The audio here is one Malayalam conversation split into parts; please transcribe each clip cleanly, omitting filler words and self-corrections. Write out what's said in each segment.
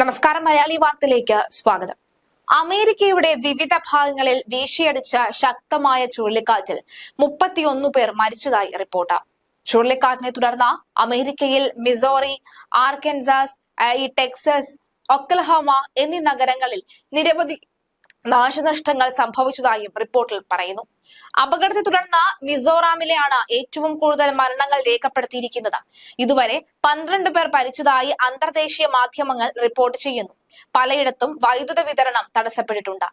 നമസ്കാരം, മലയാളി വാർത്തയിലേക്ക് സ്വാഗതം. അമേരിക്കയുടെ വിവിധ ഭാഗങ്ങളിൽ വീശിയടിച്ച ശക്തമായ ചുഴലിക്കാറ്റിൽ 31 പേർ മരിച്ചതായി റിപ്പോർട്ട്. ചുഴലിക്കാറ്റിനെ തുടർന്ന് അമേരിക്കയിൽ മിസോറി, ആർക്കൻസാസ്, ടെക്സസ്, ഒക്ലഹോമ എന്നീ നഗരങ്ങളിൽ നിരവധി നാശനഷ്ടങ്ങൾ സംഭവിച്ചതായും റിപ്പോർട്ടിൽ പറയുന്നു. അപകടത്തെ തുടർന്ന് മിസോറാമിലെയാണ് ഏറ്റവും കൂടുതൽ മരണങ്ങൾ രേഖപ്പെടുത്തിയിരിക്കുന്നത്. ഇതുവരെ 12 പേർ മരിച്ചതായി അന്തർദേശീയ മാധ്യമങ്ങൾ റിപ്പോർട്ട് ചെയ്യുന്നു. പലയിടത്തും വൈദ്യുത വിതരണം തടസ്സപ്പെട്ടിട്ടുണ്ട്.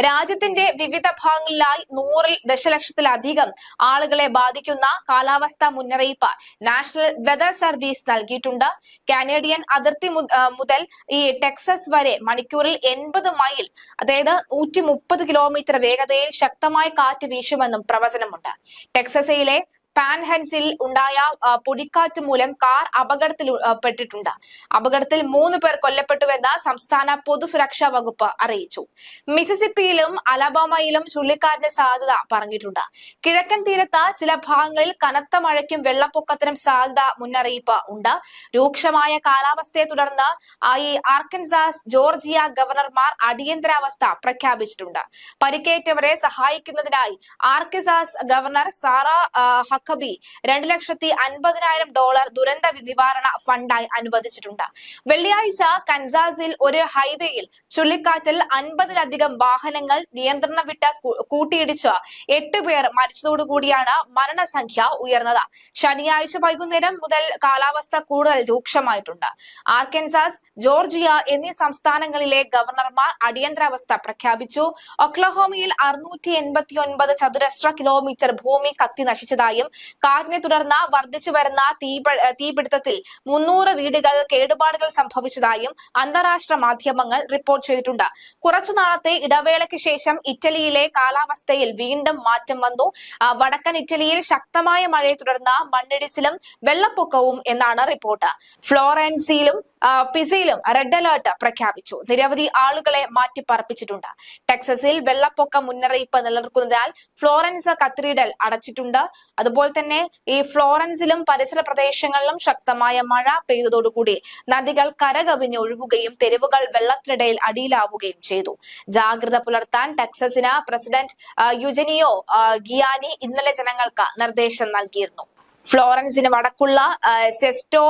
രാജ്യത്തിന്റെ വിവിധ ഭാഗങ്ങളിലായി 100 ദശലക്ഷത്തിലധികം ആളുകളെ ബാധിക്കുന്ന കാലാവസ്ഥാ മുന്നറിയിപ്പ് നാഷണൽ വെതർ സർവീസ് നൽകിയിട്ടുണ്ട്. കാനേഡിയൻ അതിർത്തി മുതൽ ഈ ടെക്സസ് വരെ മണിക്കൂറിൽ 80 മൈൽ, അതായത് 130 കിലോമീറ്റർ വേഗതയിൽ ശക്തമായ കാറ്റ് വീശുമെന്നും പ്രവചനമുണ്ട്. ടെക്സസിലെ പാൻഹൻസിൽ ഉണ്ടായ പൊടിക്കാറ്റ് മൂലം കാർ അപകടത്തിൽപ്പെട്ടിട്ടുണ്ട്. അപകടത്തിൽ 3 പേർ കൊല്ലപ്പെട്ടുവെന്ന് സംസ്ഥാന പൊതുസുരക്ഷാ വകുപ്പ് അറിയിച്ചു. മിസിസിപ്പിയിലും അലബാമയിലും ചുഴലിക്കാറ്റിന് സാധ്യത പറഞ്ഞിട്ടുണ്ട്. കിഴക്കൻ തീരത്ത് ചില ഭാഗങ്ങളിൽ കനത്ത മഴയ്ക്കും വെള്ളപ്പൊക്കത്തിനും സാധ്യത മുന്നറിയിപ്പ് ഉണ്ട്. രൂക്ഷമായ കാലാവസ്ഥയെ തുടർന്ന് ഈ ആർക്കൻസാസ്, ജോർജിയ ഗവർണർമാർ അടിയന്തരാവസ്ഥ പ്രഖ്യാപിച്ചിട്ടുണ്ട്. പരിക്കേറ്റവരെ സഹായിക്കുന്നതിനായി ആർക്കൻസാസ് ഗവർണർ സാറ ഹക്കബി $2,50,000 ദുരന്ത നിവാരണ ഫണ്ടായി അനുവദിച്ചിട്ടുണ്ട്. വെള്ളിയാഴ്ച കൻസാസിൽ ഒരു ഹൈവേയിൽ ചുഴലിക്കാറ്റിൽ 50-ലധികം വാഹനങ്ങൾ നിയന്ത്രണം വിട്ട് കൂട്ടിയിടിച്ച് 8 പേർ മരിച്ചതോടുകൂടിയാണ് മരണസംഖ്യ ഉയർന്നത്. ശനിയാഴ്ച വൈകുന്നേരം മുതൽ കാലാവസ്ഥ കൂടുതൽ രൂക്ഷമായിട്ടുണ്ട്. ആർക്കൻസാസ്, ജോർജിയ എന്നീ സംസ്ഥാനങ്ങളിലെ ഗവർണർമാർ അടിയന്തരാവസ്ഥ പ്രഖ്യാപിച്ചു. ഒക്ലഹോമയിൽ 689 ചതുരശ്ര കിലോമീറ്റർ ഭൂമി കത്തി നശിച്ചതായും കാറ്റിനെ തുടർന്ന് വർദ്ധിച്ചു വരുന്ന തീപിടുത്തത്തിൽ 300 വീടുകൾ കേടുപാടുകൾ സംഭവിച്ചതായും അന്താരാഷ്ട്ര മാധ്യമങ്ങൾ റിപ്പോർട്ട് ചെയ്തിട്ടുണ്ട്. കുറച്ചു നാളത്തെ ഇടവേളയ്ക്ക് ശേഷം ഇറ്റലിയിലെ കാലാവസ്ഥയിൽ വീണ്ടും മാറ്റം വന്നു. വടക്കൻ ഇറ്റലിയിൽ ശക്തമായ മഴയെ തുടർന്ന് മണ്ണിടിച്ചിലും വെള്ളപ്പൊക്കവും എന്നാണ് റിപ്പോർട്ട്. ഫ്ലോറൻസിയിലും പിസയിലും റെഡ് അലേർട്ട് പ്രഖ്യാപിച്ചു. നിരവധി ആളുകളെ മാറ്റിപ്പാർപ്പിച്ചിട്ടുണ്ട്. ടെക്സസിൽ വെള്ളപ്പൊക്ക മുന്നറിയിപ്പ് നിലനിൽക്കുന്നതിനാൽ ഫ്ലോറൻസ് കത്തീഡ്രൽ അടച്ചിട്ടുണ്ട്. അതുപോലെ തന്നെ ഈ ഫ്ലോറൻസിലും പരിസര പ്രദേശങ്ങളിലും ശക്തമായ മഴ പെയ്തതോടുകൂടി നദികൾ കരകവിഞ്ഞൊഴുകുകയും തെരുവുകൾ വെള്ളത്തിനിടയിൽ അടിയിലാവുകയും ചെയ്തു. ജാഗ്രത പുലർത്താൻ ടെക്സസിന് പ്രസിഡന്റ് യുജനിയോ ഗിയാനി ഇന്നലെ ജനങ്ങൾക്ക് നിർദ്ദേശം നൽകിയിരുന്നു. ഫ്ലോറൻസിന് വടക്കുള്ള സെസ്റ്റോ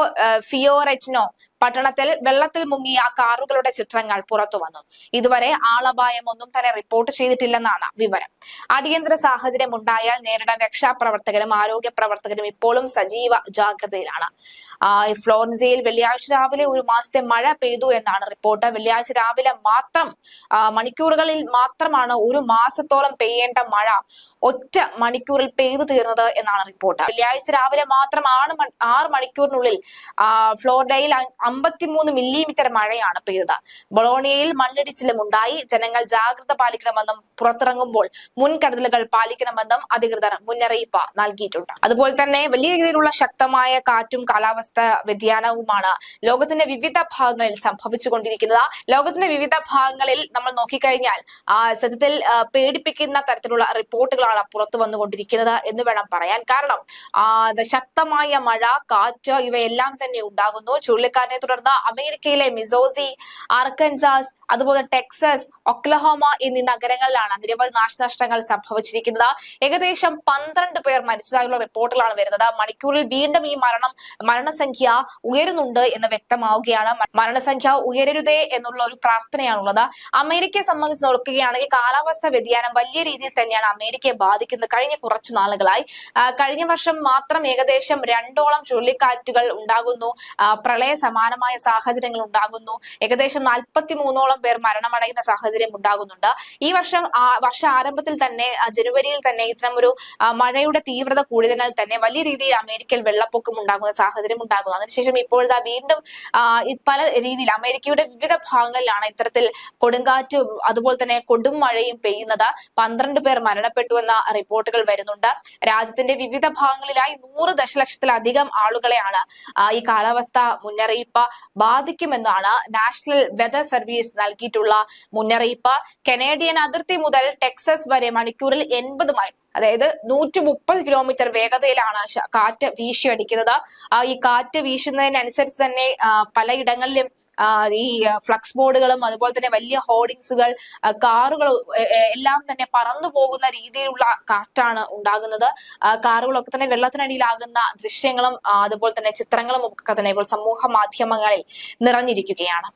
ഫിയോറെറ്റിനോ പട്ടണത്തിൽ വെള്ളത്തിൽ മുങ്ങിയ കാറുകളുടെ ചിത്രങ്ങൾ പുറത്തു വന്നു. ഇതുവരെ ആളപായമൊന്നും തന്നെ റിപ്പോർട്ട് ചെയ്തിട്ടില്ലെന്നാണ് വിവരം. അടിയന്തര സാഹചര്യം ഉണ്ടായാൽ നേരിടാൻ രക്ഷാപ്രവർത്തകരും ആരോഗ്യ പ്രവർത്തകരും ഇപ്പോഴും സജീവ ജാഗ്രതയിലാണ്. ഫ്ലോറൻസിയയിൽ വെള്ളിയാഴ്ച രാവിലെ 1 മാസത്തെ മഴ പെയ്തു എന്നാണ് റിപ്പോർട്ട്. വെള്ളിയാഴ്ച രാവിലെ മാത്രം മണിക്കൂറുകളിൽ മാത്രമാണ് 1 മാസത്തോളം പെയ്യേണ്ട മഴ ഒറ്റ മണിക്കൂറിൽ പെയ്തു തീർന്നത് എന്നാണ് റിപ്പോർട്ട്. വെള്ളിയാഴ്ച രാവിലെ മാത്രം 6 മണിക്കൂറിനുള്ളിൽ ഫ്ലോറിഡയിൽ 53 മില്ലിമീറ്റർ മഴയാണ് പെയ്തത്. ബൊളോണിയയിൽ മണ്ണിടിച്ചിലും ഉണ്ടായി. ജനങ്ങൾ ജാഗ്രത പാലിക്കണമെന്നും പുറത്തിറങ്ങുമ്പോൾ മുൻകരുതലുകൾ പാലിക്കണമെന്നും അധികൃതർ മുന്നറിയിപ്പ് നൽകിയിട്ടുണ്ട്. അതുപോലെ തന്നെ വലിയ രീതിയിലുള്ള ശക്തമായ കാറ്റും കാലാവസ്ഥ വ്യതിയാനവുമാണ് ലോകത്തിന്റെ വിവിധ ഭാഗങ്ങളിൽ സംഭവിച്ചുകൊണ്ടിരിക്കുന്നത്. ലോകത്തിന്റെ വിവിധ ഭാഗങ്ങളിൽ നമ്മൾ നോക്കിക്കഴിഞ്ഞാൽ സത്യത്തിൽ പേടിപ്പിക്കുന്ന തരത്തിലുള്ള റിപ്പോർട്ടുകളാണ് പുറത്തു വന്നുകൊണ്ടിരിക്കുന്നത് എന്ന് വേണം പറയാൻ. കാരണം ശക്തമായ മഴ, കാറ്റ് ഇവയെല്ലാം തന്നെ ഉണ്ടാകുന്നു. ചുഴലിക്കാറ്റിനെ തുടർന്ന് അമേരിക്കയിലെ മിസോറി, ആർക്കൻസാസ്, അതുപോലെ ടെക്സസ്, ഒക്ലഹോമ എന്നീ നഗരങ്ങളിലാണ് നിരവധി നാശനഷ്ടങ്ങൾ സംഭവിച്ചിരിക്കുന്നത്. ഏകദേശം 12 പേർ മരിച്ചതായുള്ള റിപ്പോർട്ടുകളാണ് വരുന്നത്. മണിക്കൂറിൽ വീണ്ടും ഈ മരണസംഖ്യ ഉയരുന്നുണ്ട് എന്ന് വ്യക്തമാവുകയാണ്. മരണസംഖ്യ ഉയരരുതേ എന്നുള്ള ഒരു പ്രാർത്ഥനയാണുള്ളത്. അമേരിക്കയെ സംബന്ധിച്ച് നോക്കുകയാണെങ്കിൽ കാലാവസ്ഥ വ്യതിയാനം വലിയ രീതിയിൽ തന്നെയാണ് അമേരിക്കയെ ബാധിക്കുന്നത്. കഴിഞ്ഞ കുറച്ചു നാളുകളായി, കഴിഞ്ഞ വർഷം മാത്രം ഏകദേശം 2ഓളം ചുഴലിക്കാറ്റുകൾ ഉണ്ടാകുന്നു. പ്രളയ സമാനമായ സാഹചര്യങ്ങൾ ഉണ്ടാകുന്നു. ഏകദേശം 43ഓളം പേർ മരണമടയുന്ന സാഹചര്യം ഉണ്ടാകുന്നുണ്ട്. ഈ വർഷാരംഭത്തിൽ തന്നെ, ജനുവരിയിൽ തന്നെ ഇത്തരം ഒരു മഴയുടെ തീവ്രത കൂടിയതിനാൽ തന്നെ വലിയ രീതിയിൽ അമേരിക്കയിൽ വെള്ളപ്പൊക്കം ഉണ്ടാകുന്ന സാഹചര്യം ഉണ്ടാകുന്നു. അതിനുശേഷം ഇപ്പോഴത്തെ വീണ്ടും പല രീതിയിൽ അമേരിക്കയുടെ വിവിധ ഭാഗങ്ങളിലാണ് ഇത്തരത്തിൽ കൊടുങ്കാറ്റും അതുപോലെ തന്നെ കൊടും മഴയും പെയ്യുന്നത്. 12 പേർ മരണപ്പെട്ടുവെന്ന റിപ്പോർട്ടുകൾ വരുന്നുണ്ട്. രാജ്യത്തിന്റെ വിവിധ ഭാഗങ്ങളിലായി 100 ദശലക്ഷത്തിലധികം ആളുകളെയാണ് ഈ കാലാവസ്ഥ മുന്നറിയിപ്പ് ബാധിക്കുമെന്നാണ് നാഷണൽ വെതർ സർവീസ് നൽകിയിട്ടുള്ള മുന്നറിയിപ്പ്. കനേഡിയൻ അതിർത്തി മുതൽ ടെക്സസ് വരെ മണിക്കൂറിൽ 80 മൈൽ, അതായത് 130 കിലോമീറ്റർ വേഗതയിലാണ് കാറ്റ് വീശിയടിക്കുന്നത്. ഈ കാറ്റ് വീശുന്നതിനനുസരിച്ച് തന്നെ പലയിടങ്ങളിലും ഈ ഫ്ലക്സ് ബോർഡുകളും അതുപോലെ തന്നെ വലിയ ഹോർഡിങ്സുകൾ, കാറുകൾ എല്ലാം തന്നെ പറന്നു പോകുന്ന രീതിയിലുള്ള കാറ്റാണ് ഉണ്ടാകുന്നത്. കാറുകളൊക്കെ തന്നെ വെള്ളത്തിനടിയിലാകുന്ന ദൃശ്യങ്ങളും അതുപോലെ തന്നെ ചിത്രങ്ങളും ഒക്കെ തന്നെ ഇപ്പോൾ സമൂഹ മാധ്യമങ്ങളിൽ നിറഞ്ഞിരിക്കുകയാണ്.